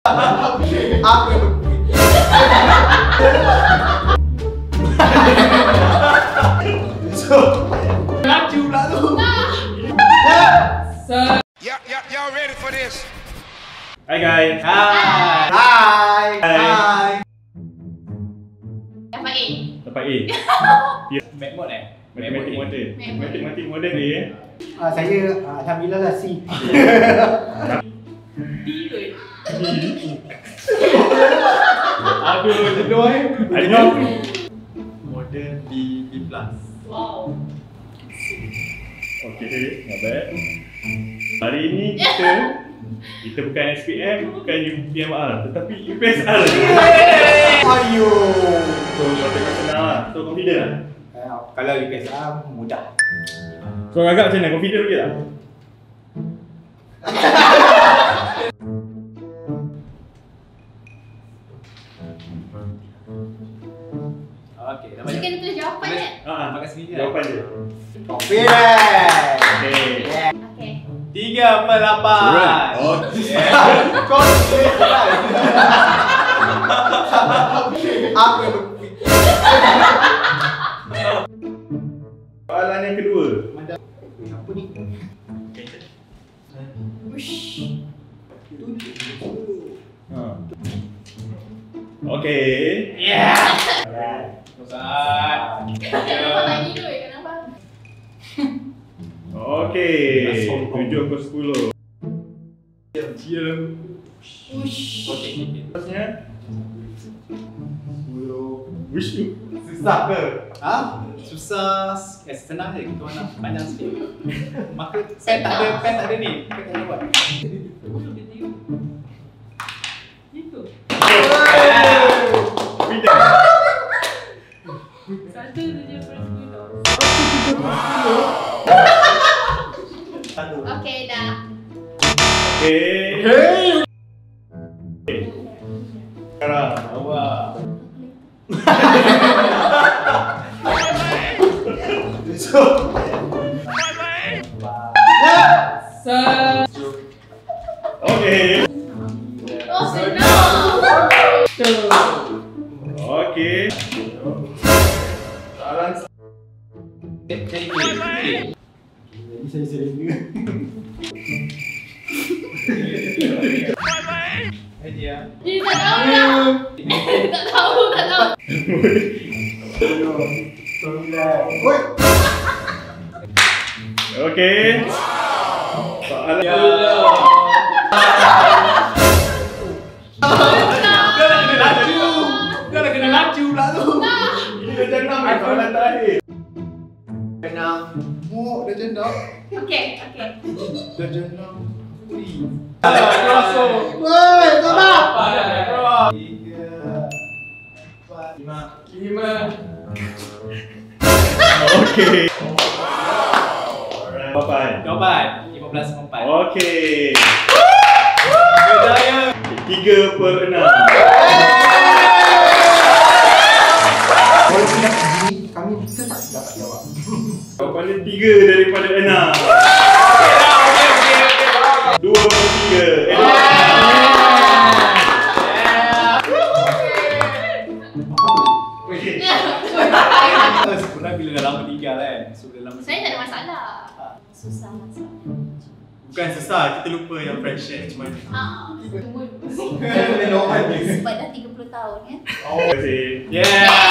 Apa yang laju pula tu. Y'all ready for this? Hai guys. Hai. Dapat A. Dapat A. Mac mode Matematik modern. Matematik modern ni. Saya alhamdulillah lah C. D kot. Aduh, jedoh Aduh. Modern B+. Wow. Okay, not bad. Hari ini kita bukan SPM, bukan UPMR, tetapi UPSR. Ayo. So, kau tengok senang lah. So, confident lah? Kalau UPSR mudah. So, agak macam mana? Confident lagi tak? Okey, dah Mesti kena tulis jawapan kan? makan sendiri lah. Jawapan je. Firas. Okay. Okay. 3/8. Okay. Kau apa yang Soalan yang kedua. apa ni? Ush. Okay. Yeah. Ustaz. Kenapa tak hidup? Kenapa? Okay. 7/10. Diam. Ush. Okey. Terusnya. Wish you. Susah ke? Susah. Senang je. Kita nak panjang sikit. Maka pen tak ada ni. Pen tak ada buat. Itu. Satu tu je per 10. Okay, dah. Okay. Sekarang Awak. Okay. Oh, senang. Okay. Soalan Jadi saya sering ke? Dia. Dia tak tahu lah. Tak tahu. Oi. Okay. Soalan Kau nak kena laju pula tu. Ini dah jenam ni soalan terakhir. Jenang. Dah jenang. Okay. Dah jenang. Kosong. Woi, kau nak? 3, 4, 5. Okay. Jawapan. 15/4. Okay. Berjaya. 3/6. Walaupun dah begini, kami tetap dapat jawab. Jawapannya 3 daripada 6. 2/3. Sebenarnya bila dah lama tinggal kan. Saya tak ada masalah. Susah masalah. Bukan susah, kita lupa yang fraction macam mana. Tunggu. Normal je. Sebab dah 30 tahun kan. Terima kasih. Yeah.